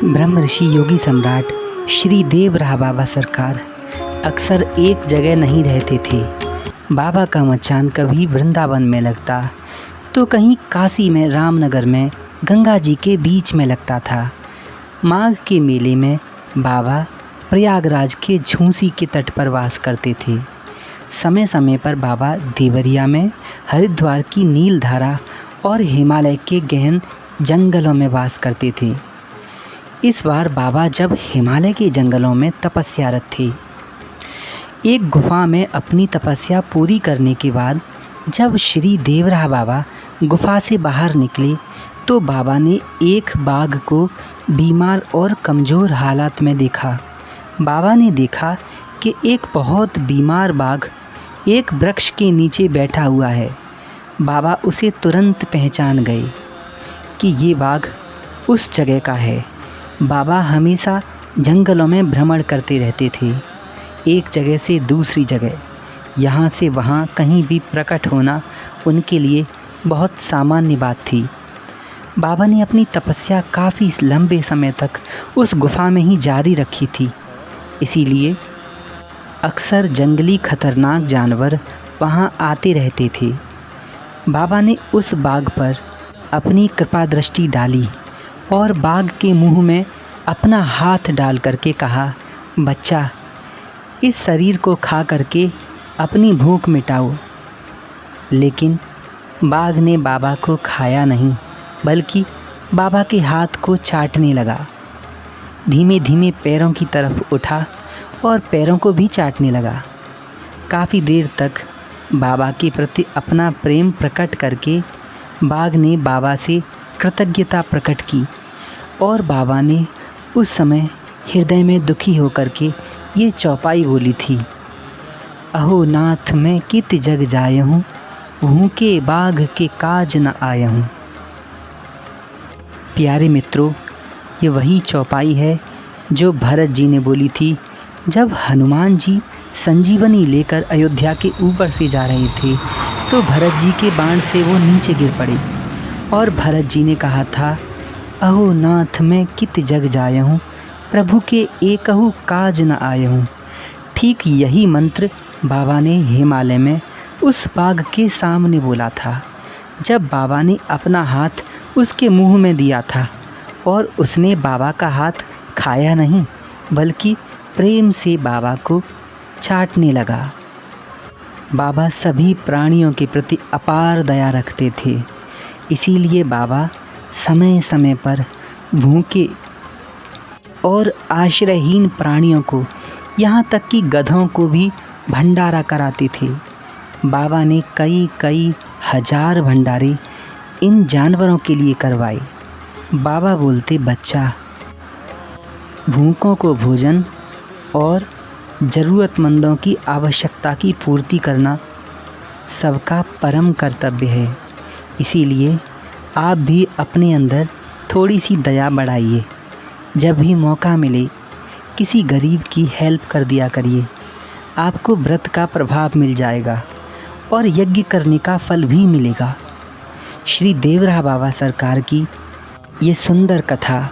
ब्रह्म ऋषि योगी सम्राट श्री देव रहा बाबा सरकार अक्सर एक जगह नहीं रहते थे। बाबा का मचान कभी वृंदावन में लगता तो कहीं काशी में रामनगर में गंगा जी के बीच में लगता था। माघ के मेले में बाबा प्रयागराज के झूंसी के तट पर वास करते थे। समय समय पर बाबा देवरिया में, हरिद्वार की नीलधारा और हिमालय के गहन जंगलों में वास करते थे। इस बार बाबा जब हिमालय के जंगलों में तपस्यारत थे, एक गुफा में अपनी तपस्या पूरी करने के बाद जब श्री देवराह बाबा गुफा से बाहर निकले तो बाबा ने एक बाघ को बीमार और कमज़ोर हालत में देखा। बाबा ने देखा कि एक बहुत बीमार बाघ एक वृक्ष के नीचे बैठा हुआ है। बाबा उसे तुरंत पहचान गए कि ये बाघ उस जगह का है। बाबा हमेशा जंगलों में भ्रमण करते रहते थे, एक जगह से दूसरी जगह, यहाँ से वहाँ कहीं भी प्रकट होना उनके लिए बहुत सामान्य बात थी। बाबा ने अपनी तपस्या काफ़ी लंबे समय तक उस गुफा में ही जारी रखी थी, इसीलिए अक्सर जंगली खतरनाक जानवर वहाँ आते रहते थे। बाबा ने उस बाघ पर अपनी कृपा दृष्टि डाली और बाघ के मुंह में अपना हाथ डाल करके कहा, बच्चा, इस शरीर को खा करके अपनी भूख मिटाओ। लेकिन बाघ ने बाबा को खाया नहीं, बल्कि बाबा के हाथ को चाटने लगा। धीमे धीमे पैरों की तरफ उठा और पैरों को भी चाटने लगा। काफ़ी देर तक बाबा के प्रति अपना प्रेम प्रकट करके बाघ ने बाबा से कृतज्ञता प्रकट की और बाबा ने उस समय हृदय में दुखी होकर के ये चौपाई बोली थी, अहो नाथ मैं कित जग जायहूँ, भूखे बाघ के काज न आयहूँ। प्यारे मित्रों, ये वही चौपाई है जो भरत जी ने बोली थी जब हनुमान जी संजीवनी लेकर अयोध्या के ऊपर से जा रहे थे तो भरत जी के बाण से वो नीचे गिर पड़े और भरत जी ने कहा था, अहो नाथ मैं कित जग जायहूँ, प्रभु के एकहु काज न आयहूँ। ठीक यही मंत्र बाबा ने हिमालय में उस बाघ के सामने बोला था जब बाबा ने अपना हाथ उसके मुंह में दिया था और उसने बाबा का हाथ खाया नहीं, बल्कि प्रेम से बाबा को चाटने लगा। बाबा सभी प्राणियों के प्रति अपार दया रखते थे, इसीलिए बाबा समय समय पर भूखे और आश्रयहीन प्राणियों को, यहाँ तक कि गधों को भी भंडारा कराते थे। बाबा ने कई कई हजार भंडारे इन जानवरों के लिए करवाए। बाबा बोलते, बच्चा, भूखों को भोजन और ज़रूरतमंदों की आवश्यकता की पूर्ति करना सबका परम कर्तव्य है। इसीलिए आप भी अपने अंदर थोड़ी सी दया बढ़ाइए। जब भी मौका मिले किसी गरीब की हेल्प कर दिया करिए। आपको व्रत का प्रभाव मिल जाएगा और यज्ञ करने का फल भी मिलेगा। श्री देवराह बाबा सरकार की ये सुंदर कथा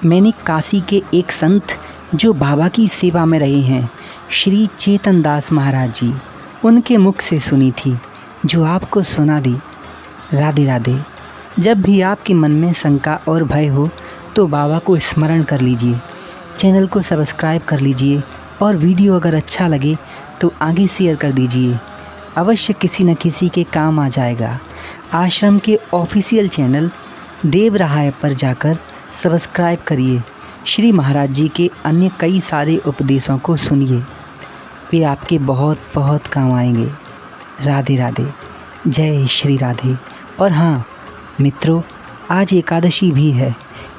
मैंने काशी के एक संत जो बाबा की सेवा में रहे हैं, श्री चेतन दास महाराज जी, उनके मुख से सुनी थी, जो आपको सुना दी। राधे राधे। जब भी आपके मन में शंका और भय हो तो बाबा को स्मरण कर लीजिए, चैनल को सब्सक्राइब कर लीजिए और वीडियो अगर अच्छा लगे तो आगे शेयर कर दीजिए। अवश्य किसी न किसी के काम आ जाएगा। आश्रम के ऑफिशियल चैनल देवराह ऐप पर जाकर सब्सक्राइब करिए। श्री महाराज जी के अन्य कई सारे उपदेशों को सुनिए, वे आपके बहुत बहुत काम आएंगे। राधे राधे। जय श्री राधे। और हाँ मित्रों, आज एकादशी भी है,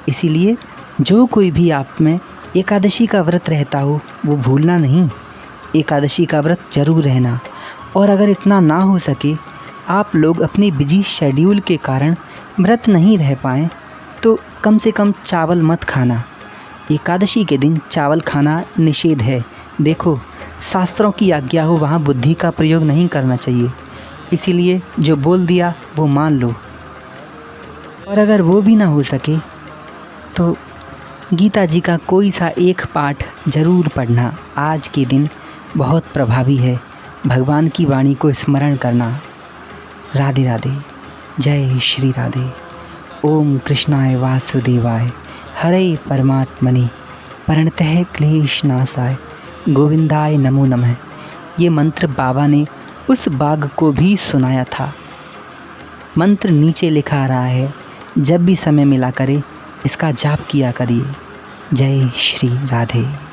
इसीलिए जो कोई भी आप में एकादशी का व्रत रहता हो वो भूलना नहीं, एकादशी का व्रत जरूर रहना। और अगर इतना ना हो सके, आप लोग अपने बिजी शेड्यूल के कारण व्रत नहीं रह पाएँ तो कम से कम चावल मत खाना। एकादशी के दिन चावल खाना निषेध है। देखो, शास्त्रों की आज्ञा हो वहाँ बुद्धि का प्रयोग नहीं करना चाहिए, इसीलिए जो बोल दिया वो मान लो। और अगर वो भी ना हो सके तो गीता जी का कोई सा एक पाठ ज़रूर पढ़ना आज के दिन बहुत प्रभावी है। भगवान की वाणी को स्मरण करना। राधे राधे। जय श्री राधे। ओम कृष्णाय वासुदेवाय हरे परमात्मने प्रणतः क्लेशनाशाय गोविंदाय नमो नमः। ये मंत्र बाबा ने उस बाघ को भी सुनाया था। मंत्र नीचे लिखा आ रहा है, जब भी समय मिला करे इसका जाप किया करिए। जय श्री राधे।